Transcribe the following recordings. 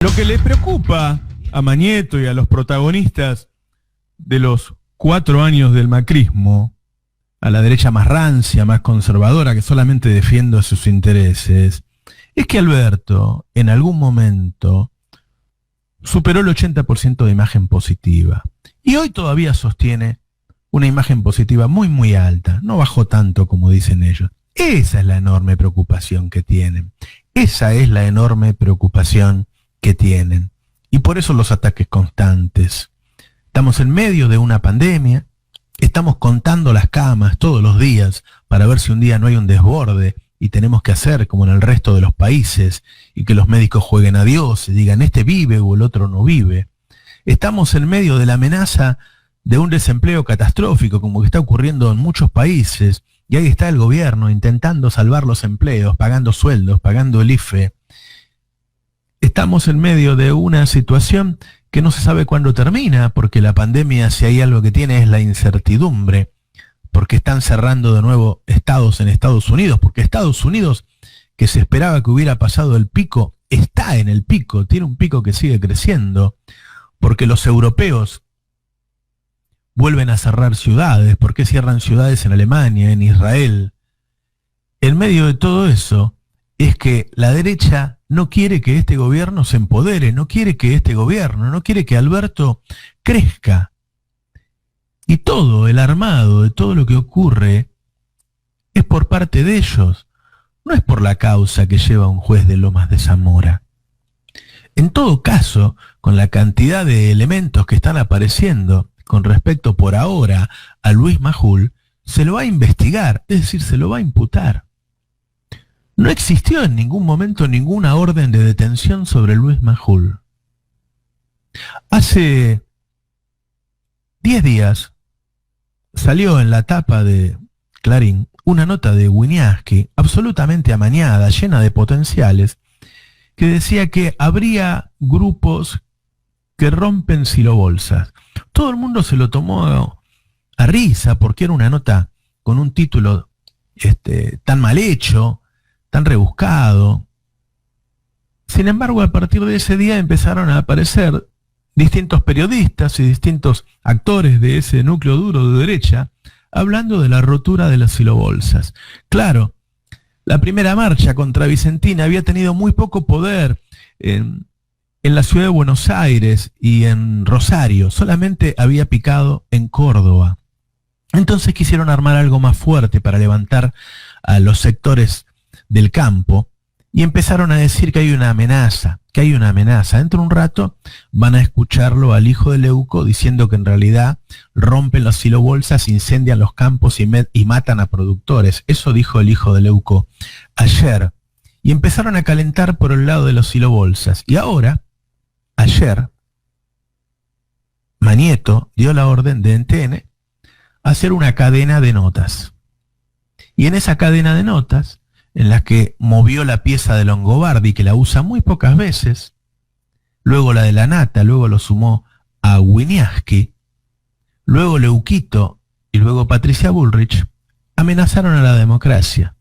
Lo que le preocupa a Mañeto y a los protagonistas de los 4 años del macrismo, a la derecha más rancia, más conservadora, que solamente defiende sus intereses, es que Alberto, en algún momento, superó el 80% de imagen positiva. Y hoy todavía sostiene una imagen positiva muy, muy alta. No bajó tanto como dicen ellos. Esa es la enorme preocupación que tienen. Esa es la enorme preocupación que tienen. Y por eso los ataques constantes. Estamos en medio de una pandemia, estamos contando las camas todos los días para ver si un día no hay un desborde y tenemos que hacer como en el resto de los países y que los médicos jueguen a Dios y digan este vive o el otro no vive. Estamos en medio de la amenaza de un desempleo catastrófico como que está ocurriendo en muchos países y ahí está el gobierno intentando salvar los empleos, pagando sueldos, pagando el IFE. Estamos en medio de una situación que no se sabe cuándo termina, porque la pandemia, si hay algo que tiene, es la incertidumbre, porque están cerrando de nuevo estados en Estados Unidos, porque Estados Unidos, que se esperaba que hubiera pasado el pico, está en el pico, tiene un pico que sigue creciendo, porque los europeos vuelven a cerrar ciudades, porque cierran ciudades en Alemania, en Israel. En medio de todo eso, es que la derecha no quiere que este gobierno se empodere, no quiere que este gobierno, no quiere que Alberto crezca. Y todo el armado de todo lo que ocurre es por parte de ellos, no es por la causa que lleva un juez de Lomas de Zamora. En todo caso, con la cantidad de elementos que están apareciendo con respecto por ahora a Luis Majul, se lo va a investigar, es decir, se lo va a imputar. No existió en ningún momento ninguna orden de detención sobre Luis Majul. Hace 10 días salió en la tapa de Clarín una nota de Wieniawski, absolutamente amañada, llena de potenciales, que decía que habría grupos que rompen silobolsas. Todo el mundo se lo tomó a risa porque era una nota con un título tan mal hecho, tan rebuscado. Sin embargo, a partir de ese día empezaron a aparecer distintos periodistas y distintos actores de ese núcleo duro de derecha hablando de la rotura de las silobolsas. Claro, la primera marcha contra Vicentina había tenido muy poco poder en la ciudad de Buenos Aires y en Rosario, solamente había picado en Córdoba. Entonces quisieron armar algo más fuerte para levantar a los sectores del campo y empezaron a decir que hay una amenaza, Dentro de un rato van a escucharlo al hijo de Leuco diciendo que en realidad rompen las silobolsas, incendian los campos y matan a productores. Eso dijo el hijo de Leuco ayer. Y empezaron a calentar por el lado de los silobolsas. Y ahora, ayer, Mañeto dio la orden de NTN a hacer una cadena de notas. Y en esa cadena de notas, en las que movió la pieza de Longobardi, que la usa muy pocas veces, luego la de la Nata, luego lo sumó a Wieniawski, luego Leuquito y luego Patricia Bullrich, amenazaron a la democracia.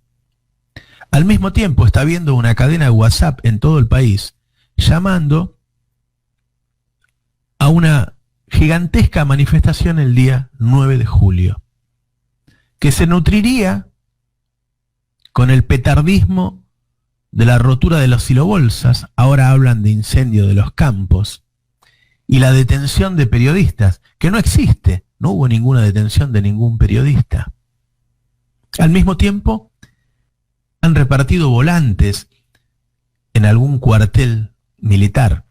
Al mismo tiempo está habiendo una cadena de WhatsApp en todo el país, llamando a una gigantesca manifestación el día 9 de julio, que se nutriría con el petardismo de la rotura de los silobolsas. Ahora hablan de incendio de los campos y la detención de periodistas, que no existe, no hubo ninguna detención de ningún periodista. Al mismo tiempo, han repartido volantes en algún cuartel militar,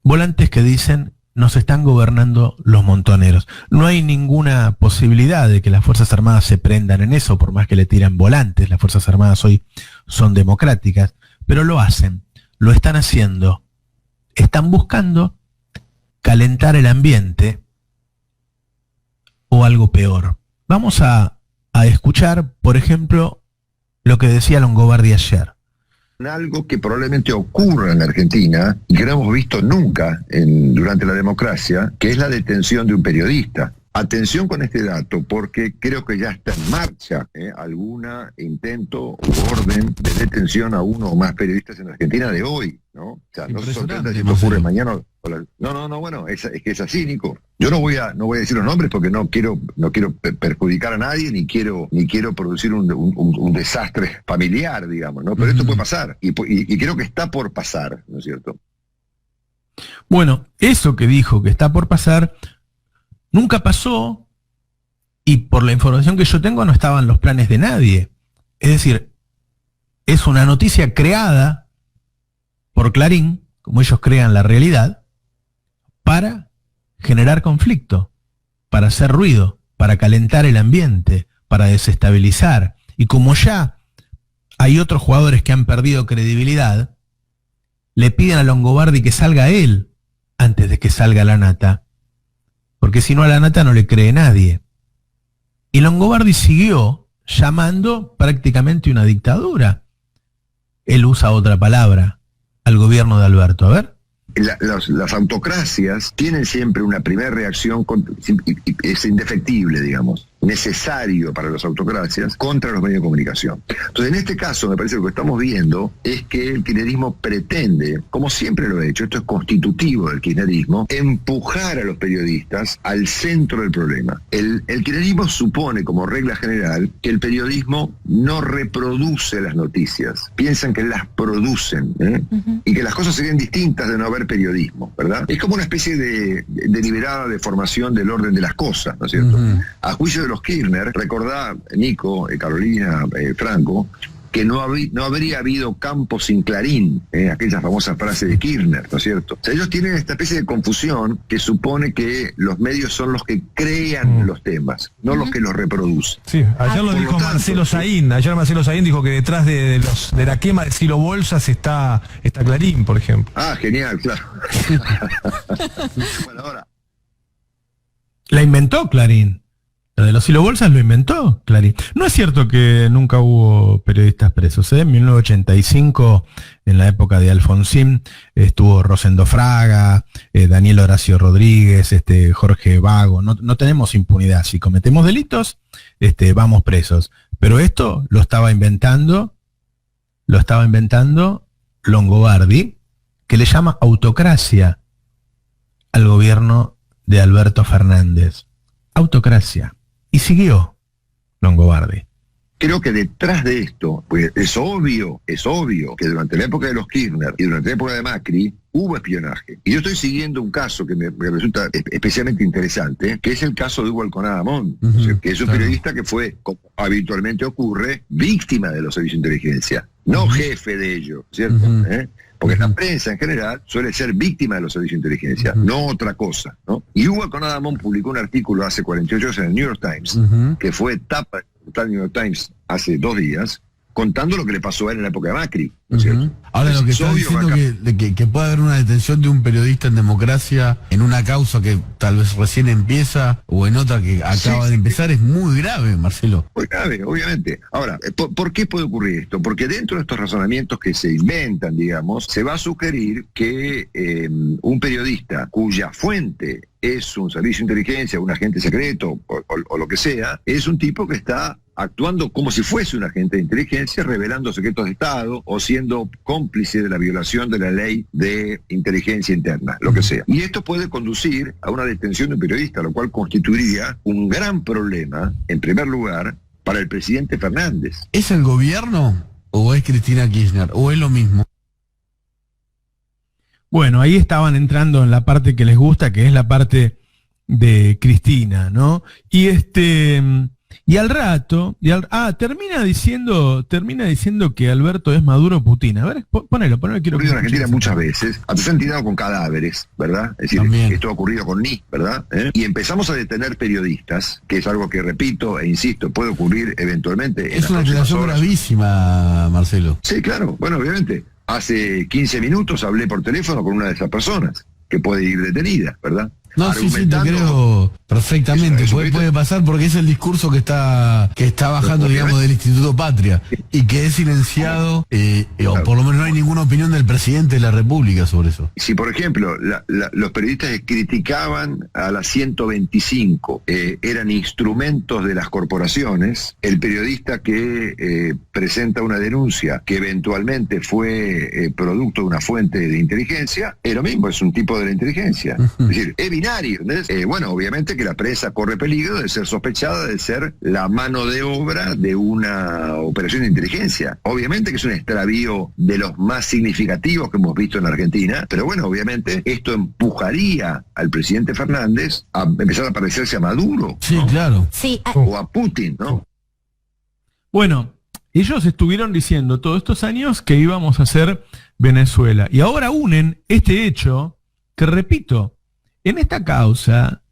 volantes que dicen nos están gobernando los montoneros. No hay ninguna posibilidad de que las Fuerzas Armadas se prendan en eso, por más que le tiran volantes. Las Fuerzas Armadas hoy son democráticas, pero lo hacen, lo están haciendo. Están buscando calentar el ambiente o algo peor. Vamos a escuchar, por ejemplo, lo que decía Longobardi ayer. Algo que probablemente ocurra en la Argentina y que no hemos visto nunca durante la democracia, que es la detención de un periodista. Atención con este dato, porque creo que ya está en marcha algún intento o orden de detención a uno o más periodistas en Argentina de hoy, ¿no? O sea, no se sorprenda si esto ocurre mañana. No, bueno, es que es así, Nico. Yo no voy a decir los nombres porque no quiero perjudicar a nadie, ni quiero producir un desastre familiar, digamos, ¿no? Pero esto puede pasar, y creo que está por pasar, ¿no es cierto? Bueno, eso que dijo que está por pasar nunca pasó, y por la información que yo tengo no estaban los planes de nadie. Es decir, es una noticia creada por Clarín, como ellos crean la realidad, para generar conflicto, para hacer ruido, para calentar el ambiente, para desestabilizar. Y como ya hay otros jugadores que han perdido credibilidad, le piden a Longobardi que salga él antes de que salga la nata, porque si no a la nata no le cree nadie. Y Longobardi siguió llamando prácticamente una dictadura. Él usa otra palabra al gobierno de Alberto. A ver. Las autocracias tienen siempre una primera reacción, es indefectible, digamos, necesario para las autocracias, contra los medios de comunicación. Entonces, en este caso, me parece que lo que estamos viendo es que el kirchnerismo pretende, como siempre lo ha hecho, esto es constitutivo del kirchnerismo, empujar a los periodistas al centro del problema. El kirchnerismo supone, como regla general, que el periodismo no reproduce las noticias, piensan que las producen, y que las cosas serían distintas de no haber periodismo, ¿verdad? Es como una especie de deliberada deformación del orden de las cosas, ¿no es cierto? A juicio de los Kirchner, recordá, Nico, Carolina, Franco, que no habría habido campo sin Clarín, aquella famosa frase de Kirchner, ¿no es cierto? O sea, ellos tienen esta especie de confusión que supone que los medios son los que crean los temas, no los que los reproducen. Sí, ayer lo dijo Marcelo Saín. Ayer Marcelo Saín dijo que detrás de la quema de Silo Bolsas está Clarín, por ejemplo. Ah, genial, claro. Bueno, ahora. La inventó Clarín. Lo de los silobolsas lo inventó Clarín. No es cierto que nunca hubo periodistas presos. En 1985, en la época de Alfonsín, estuvo Rosendo Fraga, Daniel Horacio Rodríguez, Jorge Vago. No tenemos impunidad. Si cometemos delitos, vamos presos. Pero esto lo estaba inventando Longobardi, que le llama autocracia al gobierno de Alberto Fernández. Autocracia. Y siguió Longobardi. Creo que detrás de esto, pues es obvio que durante la época de los Kirchner y durante la época de Macri hubo espionaje. Y yo estoy siguiendo un caso que me resulta especialmente interesante, que es el caso de Hugo Alconada Montt, que es un periodista que fue, como habitualmente ocurre, víctima de los servicios de inteligencia, no jefe de ellos, ¿cierto? Porque la prensa en general suele ser víctima de los servicios de inteligencia, no otra cosa, ¿no? Y Hugo Alconada Montt publicó un artículo hace 48 horas en el New York Times, que fue tapa del New York Times hace 2 días, contando lo que le pasó a él en la época de Macri, ¿no es cierto? Ahora lo que está diciendo que puede haber una detención de un periodista en democracia en una causa que tal vez recién empieza o en otra que acaba de empezar es muy grave, Marcelo. Muy grave, obviamente. Ahora, ¿por qué puede ocurrir esto? Porque dentro de estos razonamientos que se inventan, digamos, se va a sugerir que un periodista cuya fuente es un servicio de inteligencia, un agente secreto o lo que sea, es un tipo que está actuando como si fuese un agente de inteligencia, revelando secretos de Estado o siendo cómplice de la violación de la ley de inteligencia interna, lo que sea. Y esto puede conducir a una detención de un periodista, lo cual constituiría un gran problema, en primer lugar, para el presidente Fernández. ¿Es el gobierno o es Cristina Kirchner? ¿O es lo mismo? Bueno, ahí estaban entrando en la parte que les gusta, que es la parte de Cristina, ¿no? Y al rato, termina diciendo que Alberto es Maduro Putin. A ver, ponelo, quiero que... En Argentina muchas veces, se han tirado con cadáveres, ¿verdad? Es decir, esto ha ocurrido con Ni, ¿verdad? Y empezamos a detener periodistas, que es algo que repito e insisto, puede ocurrir eventualmente. Es una aclaración gravísima, Marcelo. Sí, claro, bueno, obviamente. Hace 15 minutos hablé por teléfono con una de esas personas, que puede ir detenida, ¿verdad? No, sí, te argumentando. creo perfectamente. Eso, Puede pasar porque es el discurso que está bajando, digamos, del Instituto Patria y que es silenciado, o por lo menos no hay ninguna opinión del presidente de la República sobre eso. Si, por ejemplo, los periodistas que criticaban a la 125 eran instrumentos de las corporaciones, el periodista que presenta una denuncia que eventualmente fue producto de una fuente de inteligencia, es lo mismo, es un tipo de la inteligencia. Es decir, es binario. Bueno, obviamente que la prensa corre peligro de ser sospechada de ser la mano de obra de una operación de inteligencia. Obviamente que es un extravío de los más significativos que hemos visto en la Argentina, pero bueno, obviamente esto empujaría al presidente Fernández a empezar a parecerse a Maduro. Sí, ¿no? claro. Sí, O a Putin, ¿no? Bueno, ellos estuvieron diciendo todos estos años que íbamos a hacer Venezuela. Y ahora unen este hecho que, repito, en esta causa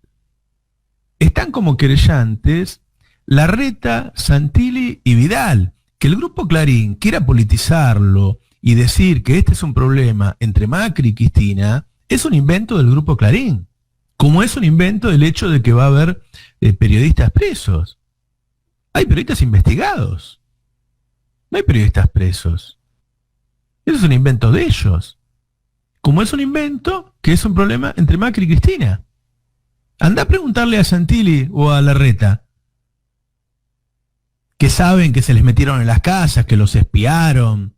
están como querellantes Larreta, Santilli y Vidal. Que el grupo Clarín quiera politizarlo y decir que este es un problema entre Macri y Cristina es un invento del grupo Clarín. Como es un invento el hecho de que va a haber periodistas presos. Hay periodistas investigados. No hay periodistas presos. Eso es un invento de ellos. Como es un invento que es un problema entre Macri y Cristina. Anda a preguntarle a Santilli o a Larreta, que saben que se les metieron en las casas, que los espiaron.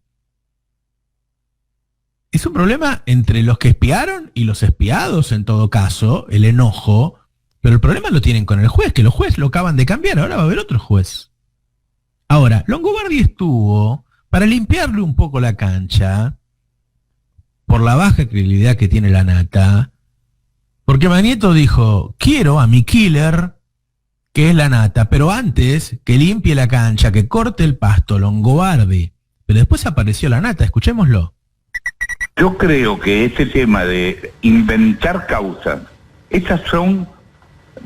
Es un problema entre los que espiaron y los espiados, en todo caso, el enojo, pero el problema lo tienen con el juez, que los jueces lo acaban de cambiar, ahora va a haber otro juez. Ahora, Longobardi estuvo para limpiarle un poco la cancha, por la baja credibilidad que tiene la Nata, porque Magneto dijo, quiero a mi killer, que es la Nata, pero antes que limpie la cancha, que corte el pasto, Longobardi. Pero después apareció la Nata, escuchémoslo. Yo creo que este tema de inventar causas, esas son,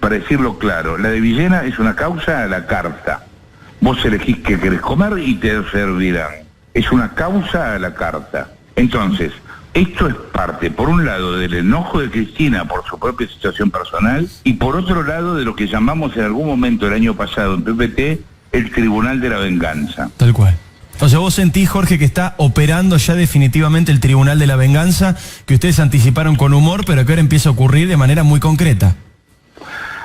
para decirlo claro, la de Villena es una causa a la carta. Vos elegís qué querés comer y te servirán. Es una causa a la carta. Entonces, esto es parte, por un lado, del enojo de Cristina por su propia situación personal y por otro lado de lo que llamamos en algún momento el año pasado en PPT el Tribunal de la Venganza. Tal cual. O sea, vos sentís, Jorge, que está operando ya definitivamente el Tribunal de la Venganza, que ustedes anticiparon con humor, pero que ahora empieza a ocurrir de manera muy concreta.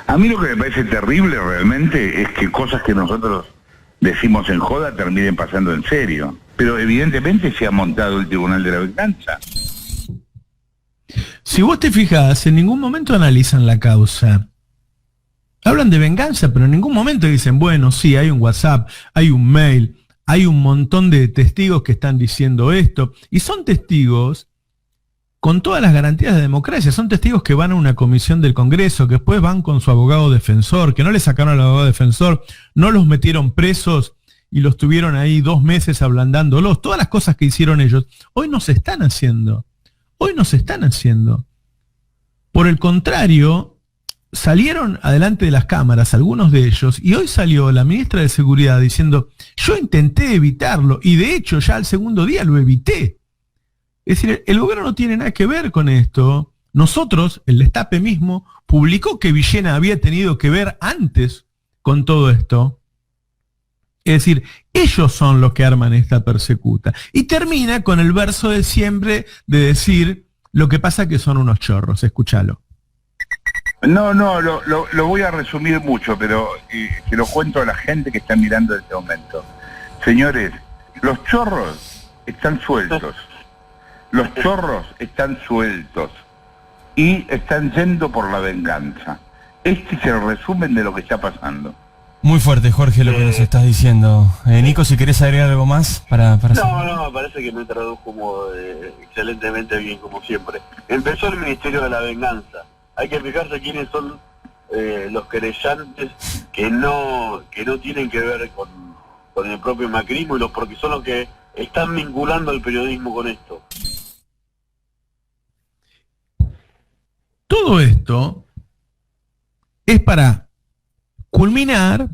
A mí lo que me parece terrible realmente es que cosas que nosotros decimos en joda terminen pasando en serio. Pero evidentemente se ha montado el Tribunal de la Venganza. Si vos te fijas, en ningún momento analizan la causa. Hablan de venganza, pero en ningún momento dicen, bueno, sí, hay un WhatsApp, hay un mail, hay un montón de testigos que están diciendo esto. Y son testigos con todas las garantías de democracia. Son testigos que van a una comisión del Congreso, que después van con su abogado defensor, que no le sacaron al abogado defensor, no los metieron presos y los tuvieron ahí 2 meses ablandándolos. Todas las cosas que hicieron ellos, hoy no se están haciendo. Hoy no se están haciendo. Por el contrario, salieron adelante de las cámaras algunos de ellos, y hoy salió la ministra de Seguridad diciendo, yo intenté evitarlo, y de hecho ya al segundo día lo evité. Es decir, el gobierno no tiene nada que ver con esto. Nosotros, el Destape mismo, publicó que Villena había tenido que ver antes con todo esto. Es decir, ellos son los que arman esta persecuta. Y termina con el verso de siempre de decir, lo que pasa que son unos chorros. Escúchalo. No, lo voy a resumir mucho, pero se lo cuento a la gente que está mirando en este momento. Señores, los chorros están sueltos. Los chorros están sueltos. Y están yendo por la venganza. Este es el resumen de lo que está pasando. Muy fuerte, Jorge, lo que nos estás diciendo. Nico, si querés agregar algo más para No, me parece que me tradujo excelentemente bien, como siempre. Empezó el Ministerio de la Venganza. Hay que fijarse quiénes son los querellantes que no tienen que ver con el propio macrismo, porque son los que están vinculando al periodismo con esto. Todo esto es para culminar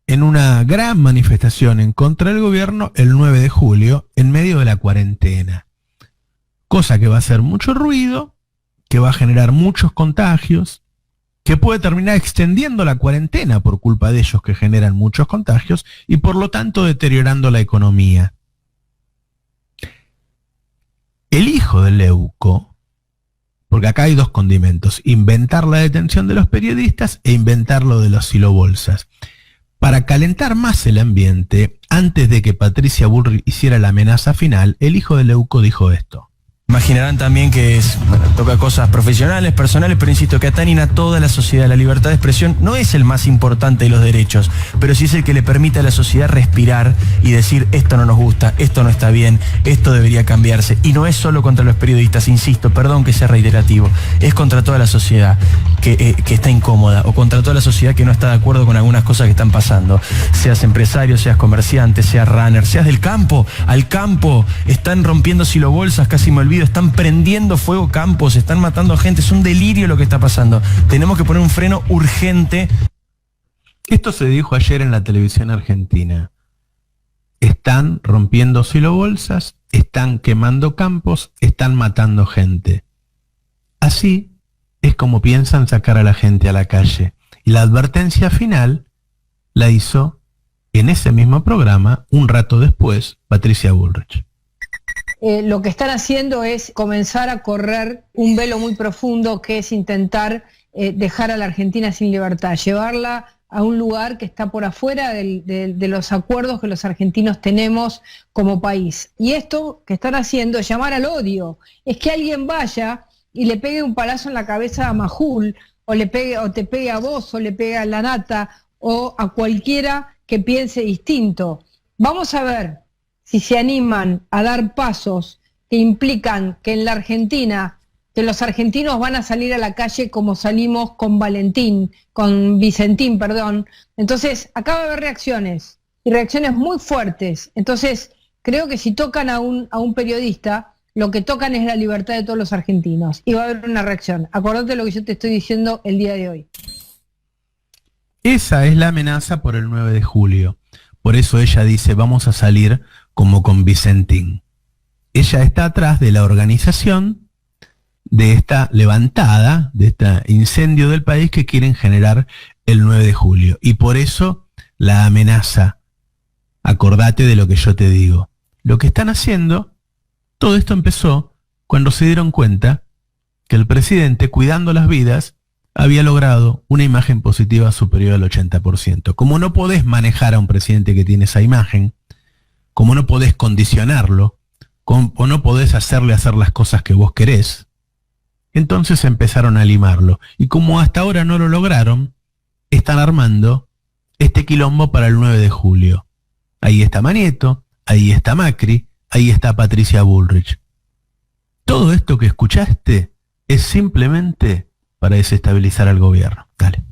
en una gran manifestación en contra del gobierno el 9 de julio, en medio de la cuarentena. Cosa que va a hacer mucho ruido que va a generar muchos contagios, que puede terminar extendiendo la cuarentena por culpa de ellos que generan muchos contagios y por lo tanto deteriorando la economía. El hijo de Leuco, porque acá hay dos condimentos, inventar la detención de los periodistas e inventar lo de los silobolsas. Para calentar más el ambiente, antes de que Patricia Bullrich hiciera la amenaza final, el hijo de Leuco dijo esto. Imaginarán también que toca cosas profesionales, personales, pero insisto, que atañen a toda la sociedad. La libertad de expresión no es el más importante de los derechos, pero sí es el que le permite a la sociedad respirar y decir, esto no nos gusta, esto no está bien, esto debería cambiarse. Y no es solo contra los periodistas, insisto, perdón que sea reiterativo, es contra toda la sociedad que está incómoda, o contra toda la sociedad que no está de acuerdo con algunas cosas que están pasando. Seas empresario, seas comerciante, seas runner, seas del campo, al campo, están rompiendo silobolsas, casi me olvido, están prendiendo fuego campos, están matando a gente, es un delirio lo que está pasando. Tenemos que poner un freno urgente. Esto se dijo ayer en la televisión argentina. Están rompiendo silobolsas, están quemando campos, están matando gente. Así es como piensan sacar a la gente a la calle. Y la advertencia final la hizo en ese mismo programa, un rato después, Patricia Bullrich. Lo que están haciendo es comenzar a correr un velo muy profundo, que es intentar dejar a la Argentina sin libertad, llevarla a un lugar que está por afuera de los acuerdos que los argentinos tenemos como país. Y esto que están haciendo es llamar al odio, es que alguien vaya y le pegue un palazo en la cabeza a Majul, o te pegue a vos, o le pegue a la Nata, o a cualquiera que piense distinto. Vamos a ver si se animan a dar pasos que implican que en la Argentina, que los argentinos van a salir a la calle como salimos con Vicentín, perdón. Entonces, acá va a haber reacciones, y reacciones muy fuertes. Entonces, creo que si tocan a un periodista, lo que tocan es la libertad de todos los argentinos, y va a haber una reacción. Acordate lo que yo te estoy diciendo el día de hoy. Esa es la amenaza por el 9 de julio. Por eso ella dice, vamos a salir como con Vicentín. Ella está atrás de la organización de esta levantada, de este incendio del país que quieren generar el 9 de julio. Y por eso la amenaza. Acordate de lo que yo te digo. Lo que están haciendo, todo esto empezó cuando se dieron cuenta que el presidente, cuidando las vidas, había logrado una imagen positiva superior al 80%. Como no podés manejar a un presidente que tiene esa imagen, como no podés condicionarlo, como no podés hacerle hacer las cosas que vos querés, entonces empezaron a limarlo. Y como hasta ahora no lo lograron, están armando este quilombo para el 9 de julio. Ahí está Manieto, ahí está Macri, ahí está Patricia Bullrich. Todo esto que escuchaste es simplemente para desestabilizar al gobierno. Dale.